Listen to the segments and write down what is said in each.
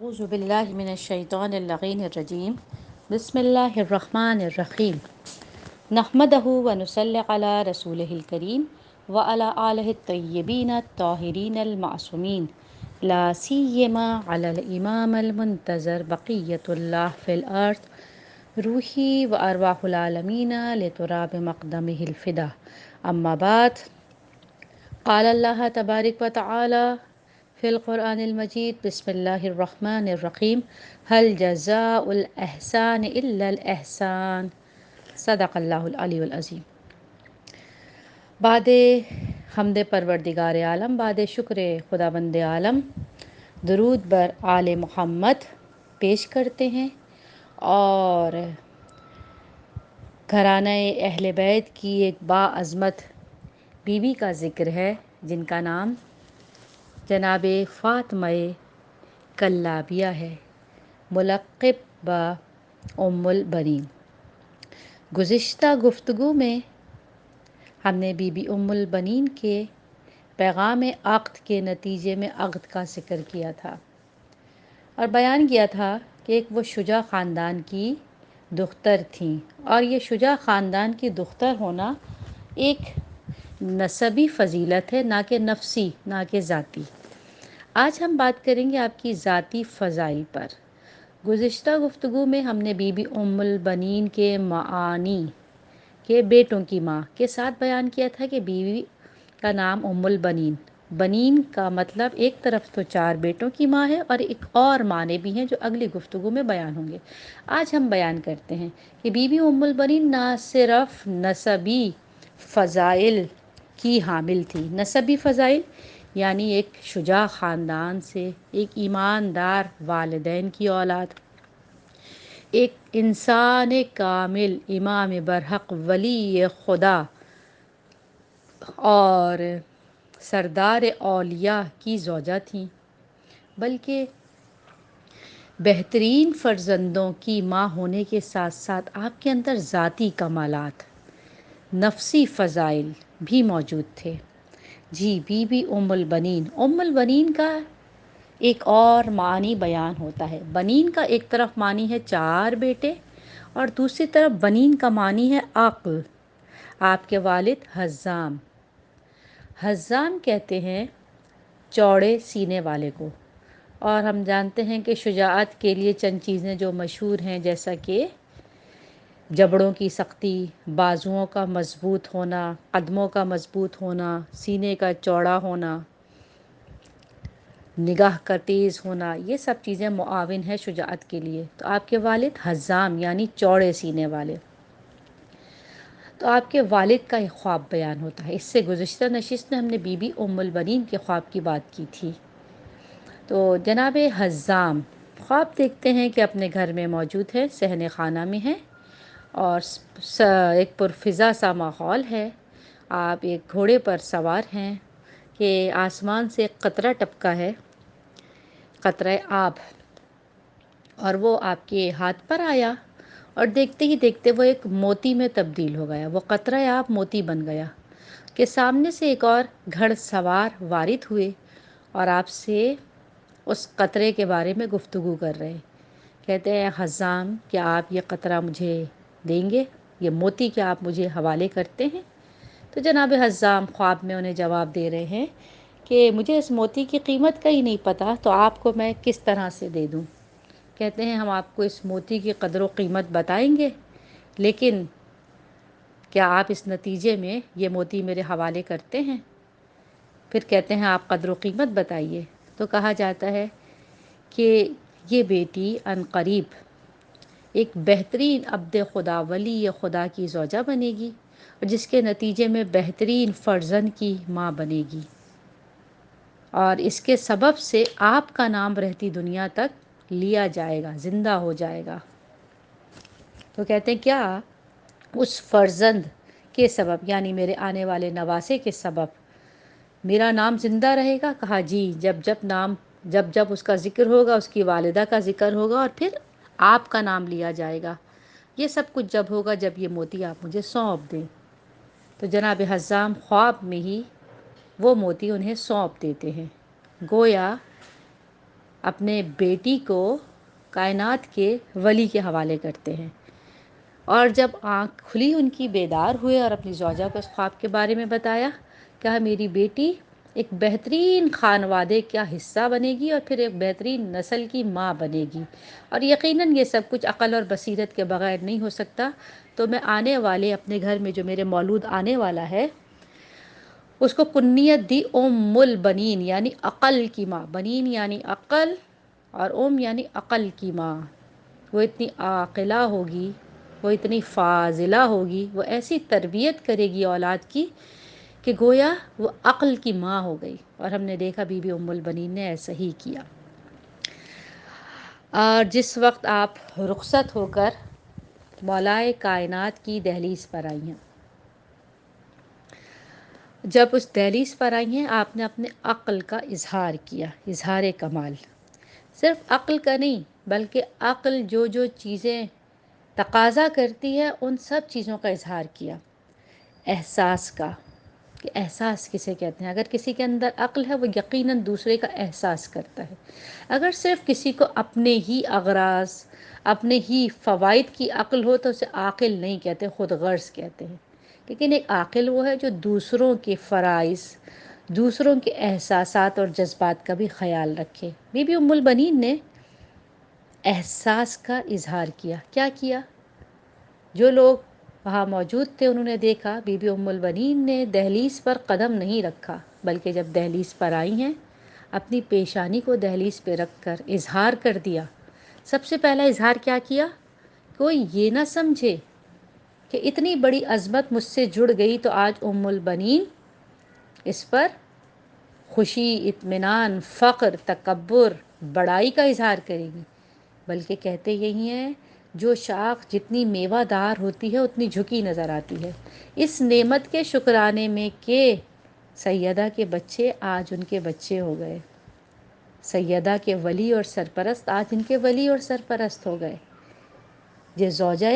اعوذ باللہ من الشیطان اللعین الرجیم بسم اللہ الرحمن الرحیم نحمدہ ونصلی علی رسولہ الکریم وعلی آلہ الطیبین الطاہرین المعصومین لا سیما علی الامام المنتظر بقیت اللہ فی الارض روحی و ارواح العالمین لتراب مقدمہ الفدا اما بعد قال اللہ تبارک و تعالی فی القرآن المجید بسم اللہ الرحمن الرحیم هل جزاء الاحسان الا الاحسان صدق اللہ العلی العظیم۔ بعد حمد پروردگار عالم، بعد شکر خدا بند عالم، درود بر آل محمد پیش کرتے ہیں اور گھرانہ اہل بیت کی ایک باعظمت بیوی کا ذکر ہے جن کا نام جناب فاطمہ کلابیہ ہے، ملقب با ام البنین۔ گزشتہ گفتگو میں ہم نے بی بی ام البنین کے پیغام عقد کے نتیجے میں عقد کا ذکر کیا تھا اور بیان کیا تھا کہ ایک وہ شجاع خاندان کی دختر تھیں، اور یہ شجاع خاندان کی دختر ہونا ایک نسبی فضیلت ہے، نہ کہ نفسی، نہ کہ ذاتی۔ آج ہم بات کریں گے آپ کی ذاتی فضائل پر۔ گزشتہ گفتگو میں ہم نے بی بی ام البنین کے معانی کے بیٹوں کی ماں کے ساتھ بیان کیا تھا کہ بیوی کا نام ام البنین، بنین کا مطلب ایک طرف تو 4 بیٹوں کی ماں ہے اور ایک اور معنی بھی ہیں جو اگلی گفتگو میں بیان ہوں گے۔ آج ہم بیان کرتے ہیں کہ بی بی ام البنین نہ صرف نسبی فضائل کی حامل تھی، نسبی فضائل یعنی ایک شجاع خاندان سے، ایک ایماندار والدین کی اولاد، ایک انسان کامل، امام برحق، ولی خدا اور سردار اولیاء کی زوجہ تھیں، بلکہ بہترین فرزندوں کی ماں ہونے کے ساتھ ساتھ آپ کے اندر ذاتی کمالات، نفسی فضائل بھی موجود تھے۔ جی، بی بی ام البنین کا ایک اور معنی بیان ہوتا ہے۔ بنین کا ایک طرف معنی ہے 4 بیٹے اور دوسری طرف بنین کا معنی ہے عقل۔ آپ کے والد حزام، حزام کہتے ہیں چوڑے سینے والے کو، اور ہم جانتے ہیں کہ شجاعت کے لیے چند چیزیں جو مشہور ہیں، جیسا کہ جبڑوں کی سختی، بازوؤں کا مضبوط ہونا، قدموں کا مضبوط ہونا، سینے کا چوڑا ہونا، نگاہ کا تیز ہونا، یہ سب چیزیں معاون ہیں شجاعت کے لیے۔ تو آپ کے والد حزام یعنی چوڑے سینے والے۔ تو آپ کے والد کا ایک خواب بیان ہوتا ہے۔ اس سے گزشتہ نشست میں ہم نے بی بی ام البنین کے خواب کی بات کی تھی۔ تو جناب حزام خواب دیکھتے ہیں کہ اپنے گھر میں موجود ہے، صحن خانہ میں ہیں اور ایک پرفضا سا ماحول ہے۔ آپ ایک گھوڑے پر سوار ہیں کہ آسمان سے ایک قطرہ ٹپکا ہے، قطرہ آب، اور وہ آپ کے ہاتھ پر آیا اور دیکھتے ہی دیکھتے وہ ایک موتی میں تبدیل ہو گیا، وہ قطرہ آب موتی بن گیا کہ سامنے سے ایک اور گھڑ سوار وارد ہوئے اور آپ سے اس قطرے کے بارے میں گفتگو کر رہے ہیں۔ کہتے ہیں حزام، کیا آپ یہ قطرہ مجھے دیں گے؟ یہ موتی کیا آپ مجھے حوالے کرتے ہیں؟ تو جناب حزام خواب میں انہیں جواب دے رہے ہیں کہ مجھے اس موتی کی قیمت کا ہی نہیں پتہ، تو آپ کو میں کس طرح سے دے دوں؟ کہتے ہیں ہم آپ کو اس موتی کی قدر و قیمت بتائیں گے، لیکن کیا آپ اس نتیجے میں یہ موتی میرے حوالے کرتے ہیں؟ پھر کہتے ہیں آپ قدر و قیمت بتائیے۔ تو کہا جاتا ہے کہ یہ بیٹی عنقریب ایک بہترین عبد خدا، ولی خدا کی زوجہ بنے گی اور جس کے نتیجے میں بہترین فرزند کی ماں بنے گی، اور اس کے سبب سے آپ کا نام رہتی دنیا تک لیا جائے گا، زندہ ہو جائے گا۔ تو کہتے ہیں کیا اس فرزند کے سبب، یعنی میرے آنے والے نواسے کے سبب میرا نام زندہ رہے گا؟ کہا جی، جب جب اس کا ذکر ہوگا، اس کی والدہ کا ذکر ہوگا اور پھر آپ کا نام لیا جائے گا۔ یہ سب کچھ جب ہوگا جب یہ موتی آپ مجھے سونپ دیں۔ تو جناب حزام خواب میں ہی وہ موتی انہیں سونپ دیتے ہیں۔ گویا اپنے بیٹی کو کائنات کے ولی کے حوالے کرتے ہیں، اور جب آنکھ کھلی ان کی بیدار ہوئے اور اپنی زوجہ کو اس خواب کے بارے میں بتایا، کہا میری بیٹی ایک بہترین خانوادے کا حصہ بنے گی اور پھر ایک بہترین نسل کی ماں بنے گی، اور یقیناً یہ سب کچھ عقل اور بصیرت کے بغیر نہیں ہو سکتا، تو میں آنے والے اپنے گھر میں جو میرے مولود آنے والا ہے اس کو کنیت دی ام البنین، یعنی عقل کی ماں، بنین یعنی عقل اور ام یعنی عقل کی ماں۔ وہ اتنی عاقلہ ہوگی، وہ اتنی فاضلہ ہوگی، وہ ایسی تربیت کرے گی اولاد کی کہ گویا وہ عقل کی ماں ہو گئی، اور ہم نے دیکھا بی بی ام البنین نے ایسا ہی کیا۔ اور جس وقت آپ رخصت ہو کر مولائے کائنات کی دہلیز پر آئی ہیں، جب اس دہلیز پر آئی ہیں آپ نے اپنے عقل کا اظہار کیا، اظہار کمال، صرف عقل کا نہیں بلکہ عقل جو جو چیزیں تقاضا کرتی ہے ان سب چیزوں کا اظہار کیا، احساس کا، کہ احساس کسے کہتے ہیں؟ اگر کسی کے اندر عقل ہے وہ یقیناً دوسرے کا احساس کرتا ہے۔ اگر صرف کسی کو اپنے ہی اغراض، اپنے ہی فوائد کی عقل ہو تو اسے عاقل نہیں کہتے، خود غرض کہتے ہیں۔ لیکن ایک عاقل وہ ہے جو دوسروں کے فرائض، دوسروں کے احساسات اور جذبات کا بھی خیال رکھے۔ بی بی ام البنین نے احساس کا اظہار کیا۔ کیا کیا؟ جو لوگ وہاں موجود تھے انہوں نے دیکھا بی بی ام البنین نے دہلیز پر قدم نہیں رکھا، بلکہ جب دہلیز پر آئی ہیں اپنی پیشانی کو دہلیز پہ رکھ کر اظہار کر دیا۔ سب سے پہلا اظہار کیا کیا؟ کوئی یہ نہ سمجھے کہ اتنی بڑی عظمت مجھ سے جڑ گئی تو آج ام البنین اس پر خوشی، اطمینان، فخر، تکبر، بڑائی کا اظہار کرے گی، بلکہ کہتے یہی ہیں جو شاخ جتنی میوہ دار ہوتی ہے اتنی جھکی نظر آتی ہے۔ اس نعمت کے شکرانے میں کہ سیدہ کے بچے آج ان کے بچے ہو گئے، سیدہ کے ولی اور سرپرست آج ان کے ولی اور سرپرست ہو گئے، یہ زوجہ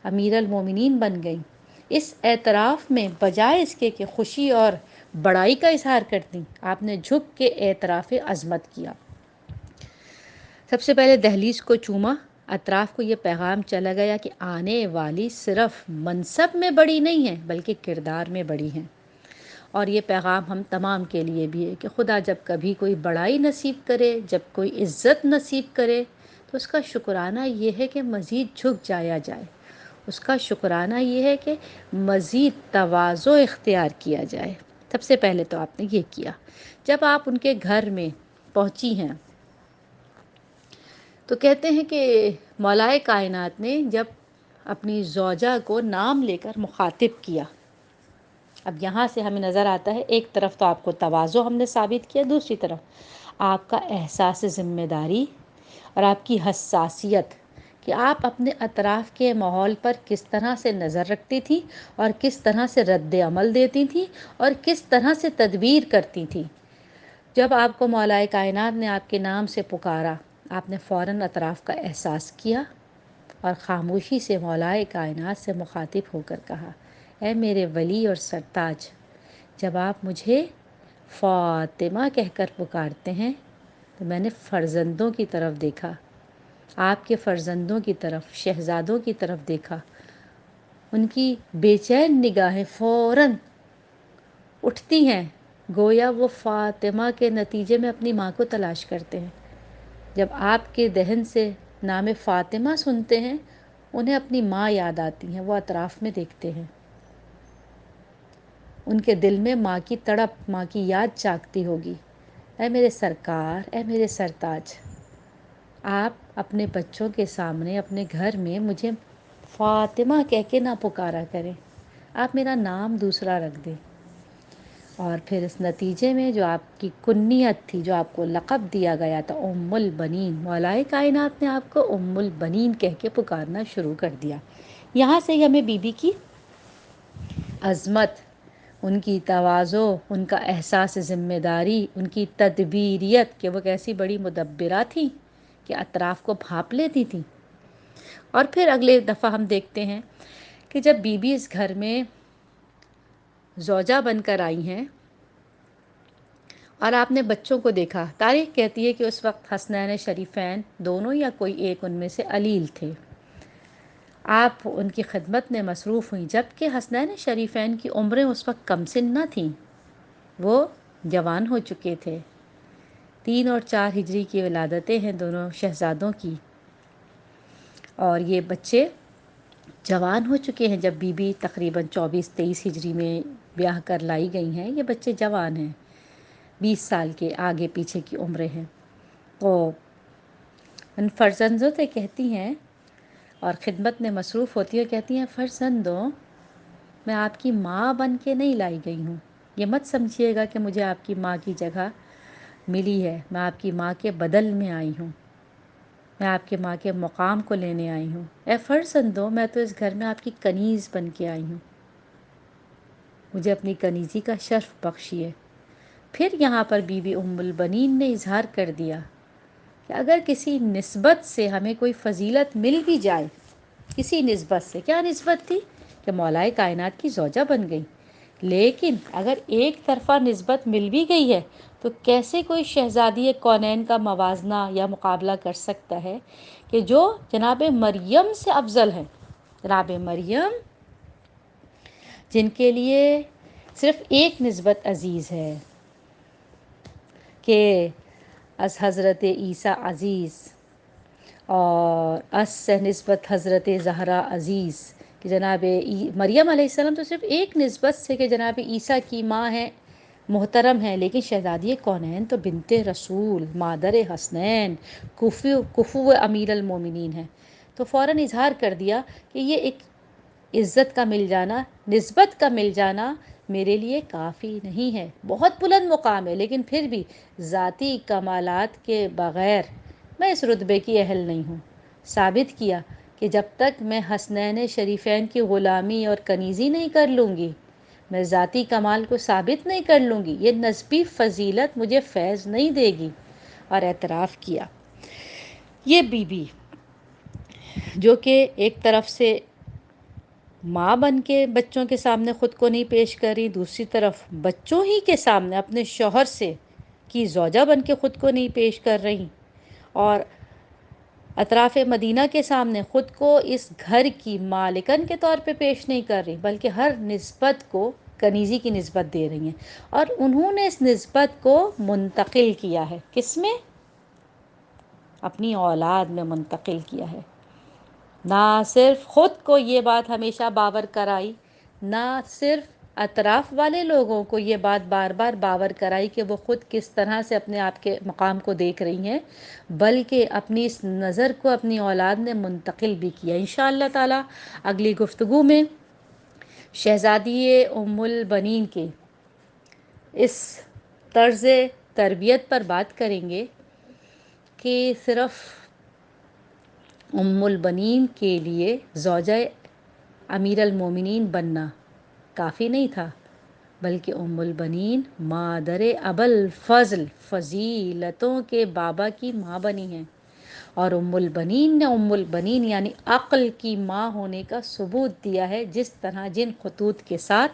امیر المومنین بن گئیں۔ اس اعتراف میں بجائے اس کے کہ خوشی اور بڑائی کا اظہار کرتی، آپ نے جھک کے اعتراف عظمت کیا۔ سب سے پہلے دہلیز کو چوما، اطراف کو یہ پیغام چلا گیا کہ آنے والی صرف منصب میں بڑی نہیں ہے بلکہ کردار میں بڑی ہیں، اور یہ پیغام ہم تمام کے لیے بھی ہے کہ خدا جب کبھی کوئی بڑائی نصیب کرے، جب کوئی عزت نصیب کرے تو اس کا شکرانہ یہ ہے کہ مزید جھک جایا جائے، اس کا شکرانہ یہ ہے کہ مزید تواضع اختیار کیا جائے۔ سب سے پہلے تو آپ نے یہ کیا۔ جب آپ ان کے گھر میں پہنچی ہیں تو کہتے ہیں کہ مولائے کائنات نے جب اپنی زوجہ کو نام لے کر مخاطب کیا، اب یہاں سے ہمیں نظر آتا ہے ایک طرف تو آپ کو تواضع ہم نے ثابت کیا، دوسری طرف آپ کا احساس ذمہ داری اور آپ کی حساسیت کہ آپ اپنے اطراف کے ماحول پر کس طرح سے نظر رکھتی تھیں اور کس طرح سے رد عمل دیتی تھیں اور کس طرح سے تدبیر کرتی تھیں۔ جب آپ کو مولائے کائنات نے آپ کے نام سے پکارا، آپ نے فوراً اطراف کا احساس کیا اور خاموشی سے مولائے کائنات سے مخاطب ہو کر کہا، اے میرے ولی اور سرتاج، جب آپ مجھے فاطمہ کہہ کر پکارتے ہیں تو میں نے فرزندوں کی طرف دیکھا، آپ کے فرزندوں کی طرف، شہزادوں کی طرف دیکھا، ان کی بے چین نگاہیں فوراً اٹھتی ہیں، گویا وہ فاطمہ کے نتیجے میں اپنی ماں کو تلاش کرتے ہیں۔ جب آپ کے دہن سے نام فاطمہ سنتے ہیں انہیں اپنی ماں یاد آتی ہیں، وہ اطراف میں دیکھتے ہیں، ان کے دل میں ماں کی تڑپ، ماں کی یاد جاگتی ہوگی۔ اے میرے سرکار، اے میرے سرتاج، آپ اپنے بچوں کے سامنے اپنے گھر میں مجھے فاطمہ کہہ کے نہ پکارا کریں، آپ میرا نام دوسرا رکھ دیں۔ اور پھر اس نتیجے میں جو آپ کی کنیت تھی، جو آپ کو لقب دیا گیا تھا ام البنین، مولائے کائنات نے آپ کو ام البنین کہہ کے پکارنا شروع کر دیا۔ یہاں سے ہی ہمیں بی بی کی عظمت، ان کی تواضع، ان کا احساس ذمہ داری، ان کی تدبیریت کہ وہ کیسی بڑی مدبرہ تھیں کہ اطراف کو بھانپ لیتی تھیں۔ اور پھر اگلے دفعہ ہم دیکھتے ہیں کہ جب بی بی اس گھر میں زوجہ بن کر آئی ہیں اور آپ نے بچوں کو دیکھا، تاریخ کہتی ہے کہ اس وقت حسنین شریفین دونوں یا کوئی ایک ان میں سے علیل تھے، آپ ان کی خدمت میں مصروف ہوئیں، جبکہ حسنین شریفین کی عمریں اس وقت کم سن نہ تھیں، وہ جوان ہو چکے تھے۔ 3 اور 4 ہجری کی ولادتیں ہیں دونوں شہزادوں کی، اور یہ بچے جوان ہو چکے ہیں۔ جب بی بی تقریباً 24-23 ہجری میں بیاہ کر لائی گئی ہیں، یہ بچے جوان ہیں، 20 سال کے آگے پیچھے کی عمریں ہیں۔ تو ان فرزندوں سے کہتی ہیں اور خدمت میں مصروف ہوتی ہے، کہتی ہیں فرزندوں، میں آپ کی ماں بن کے نہیں لائی گئی ہوں، یہ مت سمجھیے گا کہ مجھے آپ کی ماں کی جگہ ملی ہے، میں آپ کی ماں کے بدل میں آئی ہوں، میں آپ کی ماں کے مقام کو لینے آئی ہوں۔ اے فرزندوں، میں تو اس گھر میں آپ کی کنیز بن کے آئی ہوں، مجھے اپنی کنیزی کا شرف بخشیے۔ پھر یہاں پر بی بی ام البنین نے اظہار کر دیا کہ اگر کسی نسبت سے ہمیں کوئی فضیلت مل بھی جائے، کسی نسبت سے، کیا نسبت تھی کہ مولائے کائنات کی زوجہ بن گئی، لیکن اگر ایک طرفہ نسبت مل بھی گئی ہے تو کیسے کوئی شہزادی کونین کا موازنہ یا مقابلہ کر سکتا ہے کہ جو جناب مریم سے افضل ہے، جناب مریم جن کے لیے صرف ایک نسبت عزیز ہے کہ از حضرت عیسیٰ عزیز، اور اس سے نسبت حضرت زہرا عزیز، کہ جناب مریم علیہ السلام تو صرف ایک نسبت سے کہ جناب عیسیٰ کی ماں ہیں، محترم ہیں، لیکن شہزادی کونین تو بنت رسول، مادر حسنین، کفو امیر المومنین ہیں۔ تو فوراً اظہار کر دیا کہ یہ ایک عزت کا مل جانا، نسبت کا مل جانا میرے لیے کافی نہیں ہے، بہت بلند مقام ہے، لیکن پھر بھی ذاتی کمالات کے بغیر میں اس رتبے کی اہل نہیں ہوں۔ ثابت کیا کہ جب تک میں حسنین شریفین کی غلامی اور کنیزی نہیں کر لوں گی، میں ذاتی کمال کو ثابت نہیں کر لوں گی، یہ نسبی فضیلت مجھے فیض نہیں دے گی۔ اور اعتراف کیا یہ بی بی جو کہ ایک طرف سے ماں بن کے بچوں کے سامنے خود کو نہیں پیش کر رہی، دوسری طرف بچوں ہی کے سامنے اپنے شوہر سے کی زوجہ بن کے خود کو نہیں پیش کر رہی، اور اطراف مدینہ کے سامنے خود کو اس گھر کی مالکن کے طور پہ پیش نہیں کر رہی، بلکہ ہر نسبت کو کنیزی کی نسبت دے رہی ہیں، اور انہوں نے اس نسبت کو منتقل کیا ہے، کس میں؟ اپنی اولاد میں منتقل کیا ہے۔ نہ صرف خود کو یہ بات ہمیشہ باور کرائی، نہ صرف اطراف والے لوگوں کو یہ بات بار بار باور کرائی کہ وہ خود کس طرح سے اپنے آپ کے مقام کو دیکھ رہی ہیں، بلکہ اپنی اس نظر کو اپنی اولاد نے منتقل بھی کیا۔ انشاءاللہ تعالی اگلی گفتگو میں شہزادی ام البنین کے اس طرز تربیت پر بات کریں گے کہ صرف ام البنین کے لیے زوجہ امیر المومنین بننا کافی نہیں تھا، بلکہ ام البنین مادر ابوالفضل، فضیلتوں کے بابا کی ماں بنی ہیں، اور ام البنین نے ام البنین یعنی عقل کی ماں ہونے کا ثبوت دیا ہے، جس طرح جن خطوط کے ساتھ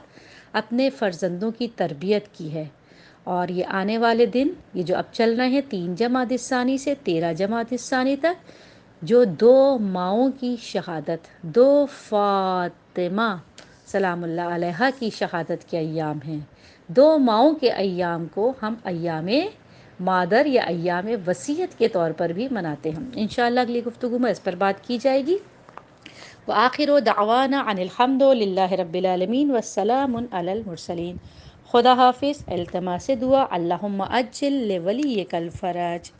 اپنے فرزندوں کی تربیت کی ہے۔ اور یہ آنے والے دن، یہ جو اب چل رہے ہیں 3 جمادی الثانی سے 13 جمادی الثانی تک، جو 2 ماؤں کی شہادت، 2 فاطمہ سلام اللہ علیہا کی شہادت کے ایام ہیں، 2 ماؤں کے ایام کو ہم ایام مادر یا ایام وصیت کے طور پر بھی مناتے ہیں۔ انشاءاللہ اگلی گفتگو میں اس پر بات کی جائے گی۔ وآخر دعوانا ان الحمد للہ رب العالمین والسلام علی المرسلین۔ خدا حافظ۔ التماس دعا اللہم اجل لولیک الفرج۔